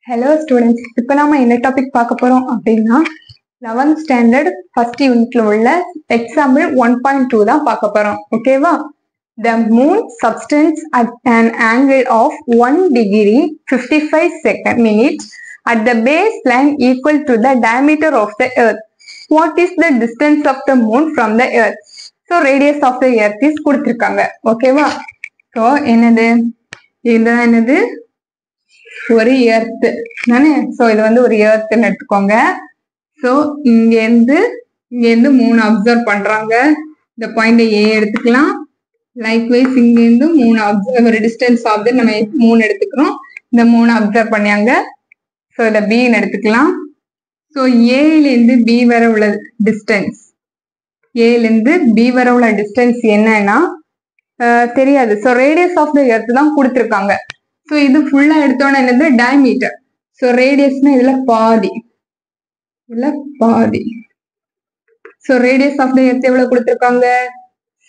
Hello students, இப்போ நாம என்ன டாபிக் பார்க்க போறோம் அப்படின்னா 11th standard first unitல உள்ள example 1.2 தான் பார்க்க போறோம். ஓகேவா? The moon subtends at an angle of 1 degree 55 minutes at the baseline equal to the diameter of the earth. What is the distance of the moon from the earth? So radius of the earth is கொடுத்திருக்காங்க. ஓகேவா? So என்னது ஒரு earth தானே. So இது வந்து ஒரு எர்த்ன்னு எடுத்துக்கோங்க. So இங்க இருந்து மூணு அப்சர்வ் பண்றாங்க. இந்த பாயிண்ட் ஏ எடுத்துக்கலாம். லைக்வைஸ் இங்க இருந்து ஒரு டிஸ்டன்ஸ் ஆஃப் நம்ம 3 எடுத்துக்கிறோம். இந்த 3 அப்சர்வ் பண்ணாங்க. சோ இத பின்னு எடுத்துக்கலாம். சோ ஏல இருந்து பி வரை உள்ள டிஸ்டன்ஸ், ஏல இருந்து பி வரை உள்ள டிஸ்டன்ஸ் என்னன்னா தெரியாது. So radius of the earth தான் கொடுத்திருக்காங்க. சோ இது ஃபுல்லா எடுத்தோன்னு என்னது டயமீட்டர். சோ ரேடியஸ்னா இதுல பாதி. So radius of the earth எவ்வளவு கொடுத்திருக்காங்க?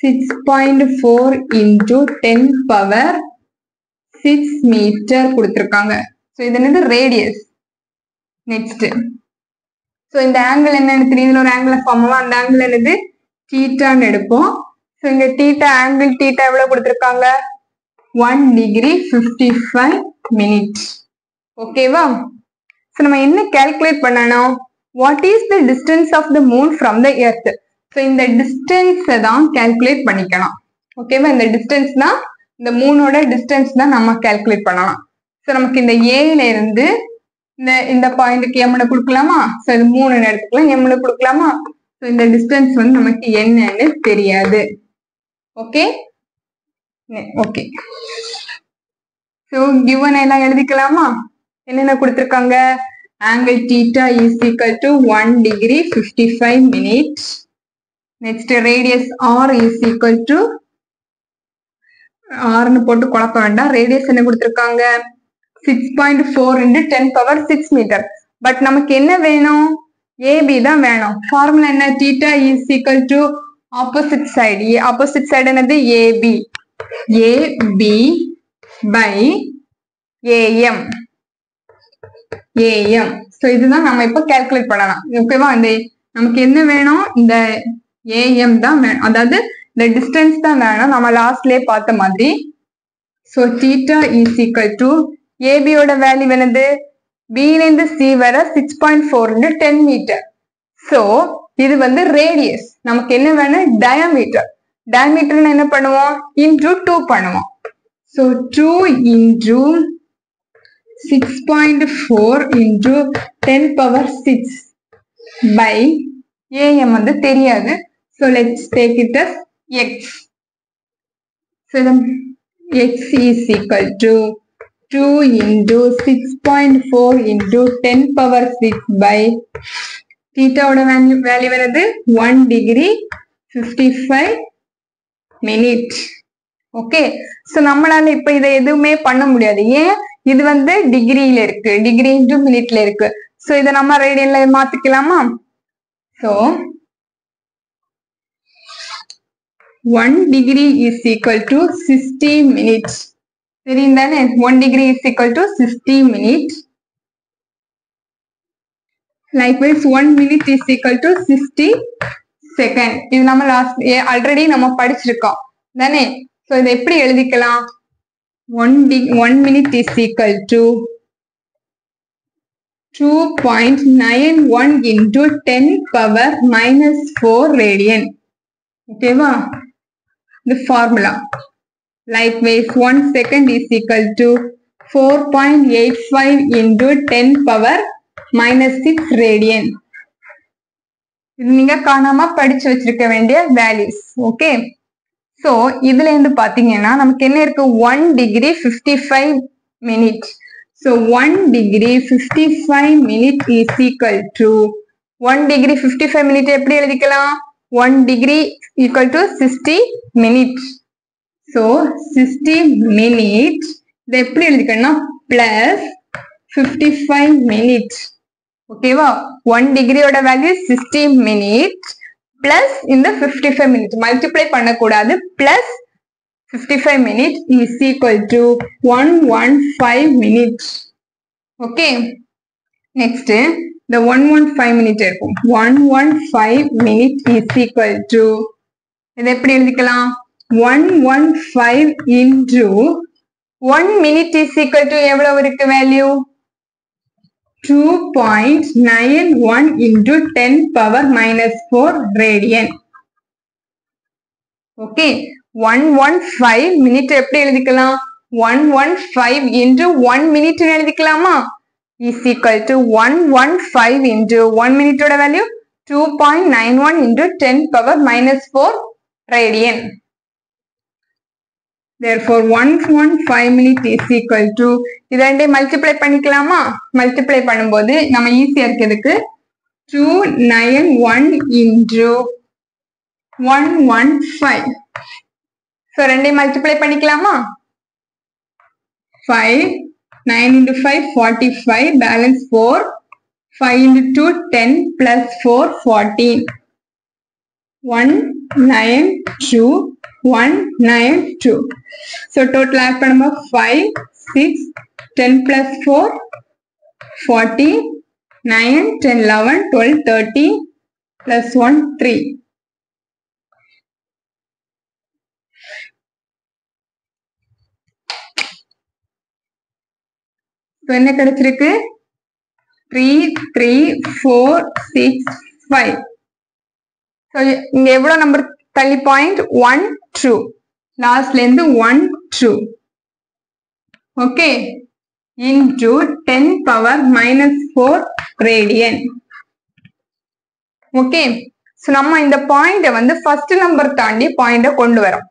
6.4 into 10 power 6 மீட்டர் கொடுத்திருக்காங்க. சோ இது என்னது ரேடியஸ். நெக்ஸ்ட் சோ இந்த ஆங்கிள் என்னன்னு தெரியும். இதுல ஒரு ஆங்கிள் ஃபார்ம் ஆகும். அந்த ஆங்கிள் என்னது தீட்டான்னு எடுப்போம். சோ இங்க தீட்டா ஆங்கிள் தீட்டா எவ்வளவு கொடுத்திருக்காங்க? 1 degree 55 minutes. ஓகேவா? சோ நம்ம என்ன கால்குலேட் பண்ணணும்? What is the distance of the moon from the earth? So இந்த டிஸ்டன்ஸ் தான் கால்குலேட் பண்ணிக்கணும். ஓகேவா? இந்த டிஸ்டன்ஸ் தான், இந்த மூணோட டிஸ்டன்ஸ் தான் நம்ம கால்குலேட் பண்ணலாம். சோ நமக்கு இந்த ஏல இருந்து இந்த பாயிண்ட்க்கு எம்னு கொடுக்கலாமா? சோ இது 3 எடுத்துக்கலாம். எம்னு கொடுக்கலாமா? சோ இந்த டிஸ்டன்ஸ் வந்து நமக்கு என்னன்னு தெரியாது. Okay okay. சோ given எல்லாம் எழுதிக்கலாமா? என்னென்ன கொடுத்திருக்காங்க? angle theta is equal to 1 degree 55 minutes. next radius r is equal to r னு போட்டு குழப்ப வேண்டாம். ரேடியஸ் என்ன கொடுத்திருக்காங்க? 6.4 into 10 power 6 மீட்டர். பட் நமக்கு என்ன வேணும்? AB தான் வேணும். ஃபார்முலா என்ன? theta is equal to opposite side. opposite side என்னது? AB by AM. சோ இதுதான் நம்ம இப்ப கால்குலேட் பண்ணலாம். ஓகேவா? இந்த நமக்கு என்ன வேணும்? இந்த AM தான் வேணும். அதாவது இந்த டிஸ்டன்ஸ் தான் வேணும். நம்ம லாஸ்ட்லயே பார்த்த மாதிரி. So theta is equal to AB ஓட வேல்யூ என்னது? B ல இருந்து C வரை 6.4 into 10 மீட்டர். சோ இது வந்து ரேடியஸ். நமக்கு என்ன வேணும்? டயாமீட்டர். டயாமீட்டர்னு என்ன பண்ணுவோம்? into 2 பண்ணுவோம். So 2 into 6.4 into 10 power 6 by AM வந்து தெரியாது. So let's take it as X. So then X is equal to 2 into 6.4 into 10 power 6 by theta ஓட வேல்யூ என்னது? 1 degree 55 minutes. ஓகே. சோ நம்மளால இப்ப இதை எதுவுமே பண்ண முடியாது. ஏன்? இது வந்து டிகிரியில இருக்கு, டிகிரி இன்டு மினிட்ல இருக்கு. சோ இதை நம்ம ரேடியன்ல மாத்திக்கலாமா? So 1 degree is equal to 60 minutes. தெரியும் தானே? 1 degree is equal to 60 minutes. Likewise 1 minute is equal to 60 second. இது நம்ம ஆல்ரெடி நம்ம படிச்சிருக்கோம் தானே. சோ இதை எப்படி எழுதிக்கலாம்? 1 minute is equal to 2.91 into 10 power minus 4 radian. ஓகேவா? இந்த formula. Likewise 1 second is equal to 4.85 into 10 power minus 6 radian. இது நீங்க காணாம படிச்சு வச்சிருக்க வேண்டிய வேல்யூஸ். ஓகே. சோ இதுல இருந்து பாத்தீங்கன்னா நமக்கு என்ன இருக்கு? 1 degree 55 minutes. So 1 degree 55 minutes is equal to 1 degree 55 minutes எப்படி எழுதிக்கலாம்? 1 degree equal to 60 minutes. So 60 minutes இதை எப்படி எழுதிக்கணும்னா plus 55 minutes. ஓகேவா? 1 degree ஓட வேல்யூ 60 minutes plus இந்த 55 minutes மல்டிப்ளை பண்ணக்கூடாது. plus 55 minutes is equal to 115 minutes. Okay, next the 115 minute இருக்கும் 115 minute is equal to இதை எப்படி எழுதிக்கலாம் 115 into 1 minute is equal to எவ்வளவு இருக்கு value 2.91 into 10 power minus 4 radian. Okay, 115 minute எப்படி எழுதிக்கலாம் 115 into 1 minute எழுதிக்கலாமா is equal to 115 into 1 minute ஓட value 2.91 into 10 power minus 4 radian. Therefore 115 minute is equal to இதண்டே multiply பண்ணிக்கலாமா மல்டிப்ளை பண்ணும்போது நம்ம ஈஸியா இருக்கிறதுக்கு 291 into 115 so ரெண்டே மல்டிப்ளை பண்ணிக்கலாமா 5 9 into 5 45 balance 4 5 into 2 10 plus 4 14 192 192 so total add பண்ணும்போது 5 6 10 plus 4 40 9 10 11 12 13 plus 1 3 so என்ன கிடைச்சிருக்கு 3 3 4 6 5 so இங்க எவ்வளவு நம்பர் தள்ளி பாயிண்ட் 1 2 லாஸ்ட்ல இருந்து 1 2 okay into 10 power minus 4 radian okay so நம்ம இந்த பாயிண்ட வந்து ஃபர்ஸ்ட் நம்பர் தாண்டி பாயிண்ட கொண்டு வரோம்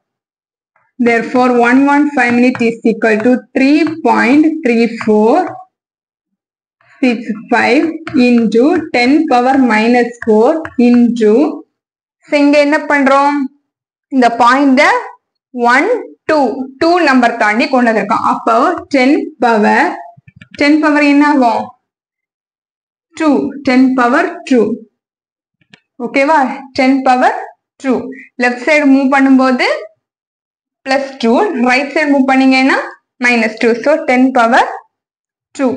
therefore 115 minute is equal to 3.3465 into 10 power minus 4 into இங்க என்ன பண்றோம் இந்த பாயிண்ட 1 2 நம்பர் தாண்டி கொண்டு வந்திருக்கோம் அப்போ 10 பவர் என்ன ஆகும் 2 10 பவர் 2 ஓகேவா 10 பவர் 2 லெஃப்ட் சைடு மூவ் பண்ணும்போது பிளஸ் 2 ரைட் சைடு மூவ் பண்ணீங்கன்னா minus 2 so 10 power 2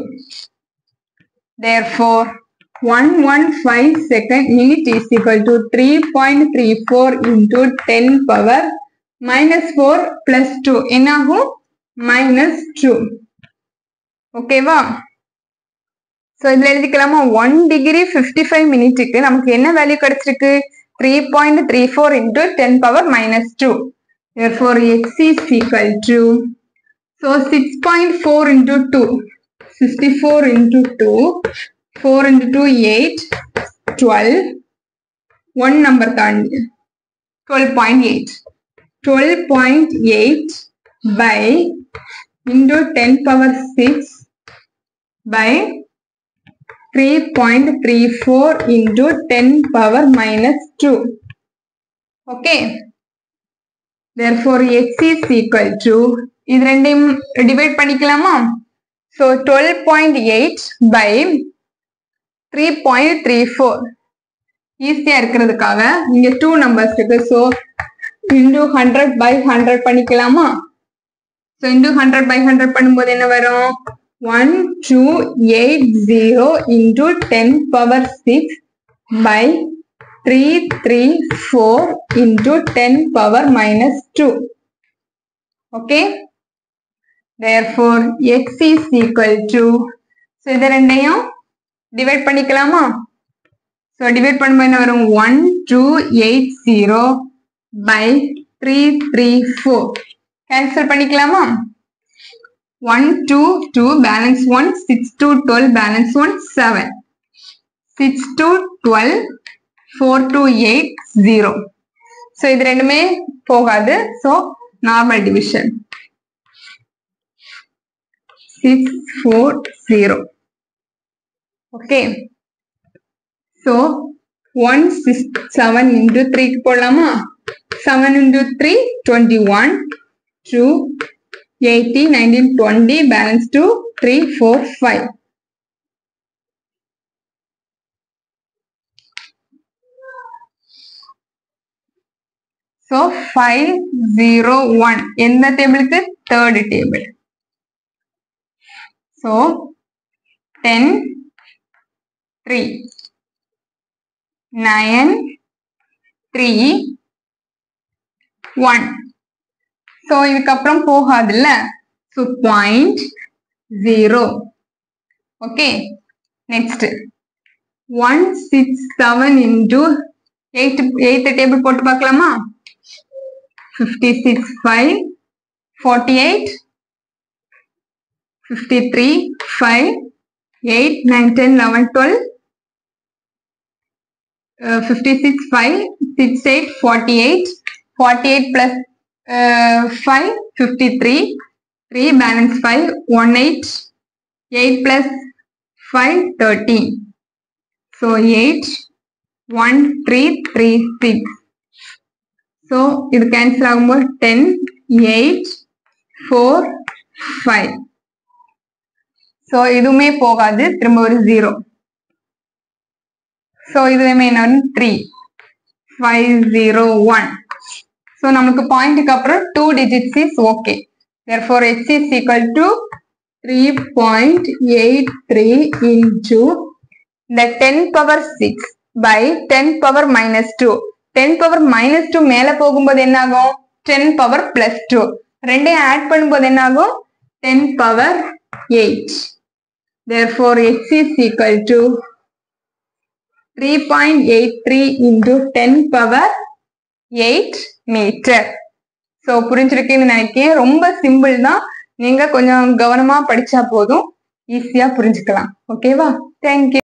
therefore 115 second minute is equal to 3.34 into 10 power minus 4 plus 2 என்னாகும் minus 2 ஓகேவா so இதுல எழுதிக்கலாமா 1 degree 55 மினிட்டுக்கு நமக்கு என்ன வேல்யூ கிடைச்சிருக்கு 3.34 into 10 power minus 2 therefore x is equal to so 6.4 into 2 64 into 2 4 into 2 8 12 1 number தாண்டி 12.8 12.8 by into 10 power 6 by 3.34 into 10 power minus 2 okay therefore x is equal to இது ரெண்டையும் divide பண்ணிக்கலாமா so 12.8 by 3.34 ஈஸியா இருக்கிறதுக்காக இங்க 2 நம்பர்ஸ் இருக்கு so into 100 by 100 பண்ணிக்கலாமா so into 100 by 100 பண்ணும்போது என்ன வரும் 1280 into 10 power 6 by 334 into 10 power minus 2 okay therefore x is equal to so இது ரெண்டையும் டிவைட் பண்ணிக்கலாமா so டிவைட் பண்ணும்போது என்ன வரும் 1280 by 334 cancel பண்ணிக்கலாமா 1 2 2 balance 1 6 2 12 balance 1 7 6 2 12 4 2 8 0 so இது ரெண்டுமே போகாது so normal division 640 okay so 167 into 3 க்கு போடலாமா 7 into 3 21 2 80 19 20 balance 2 3 4 5 so 501 எந்த டேபிளுக்கு third table so 10, 3, 9, 3, 1. So இதுக்கப்புறம் போகாதுல்ல, so 0.0. okay, next 167 into 8 table போட்டு பார்க்கலாமா? 56, 5, 48, 53, 5, 8, 9, 10, 11, 12, 56, 5, 6, 8, 48, 48 plus 5, 53, 3, balance 5, 1, 8, 8 plus 5, 13. So 8, 1, 3, 3, 6. So இது cancel ஆகும்போது 10, 8, 4, 5. So இதுவுமே போகாது, திரும்ப ஒரு 0. So இதுவுமே என்ன 3, 5, 0, 1. So நமக்கு பாயிண்ட்க்கு அப்புறம் 2 digits is okay. Therefore h is equal to 3.83 into the 10 power 6 by 10 power minus 2. 10 power minus 2 மேல போகும்போது என்ன ஆகும்? 10 power plus 2. ரெண்டையும் ஆட் பண்ணும்போது என்ன ஆகும்? 10 power 8. Therefore h is equal to 3.83 into 10 power 8 meter. So புரிஞ்சிருக்கேன்னு நினைக்கிறேன். ரொம்ப சிம்பிள் தான், நீங்க கொஞ்சம் கவனமா படிச்சா போதும், ஈஸியா புரிஞ்சுக்கலாம். ஓகேவா? தேங்க்யூ.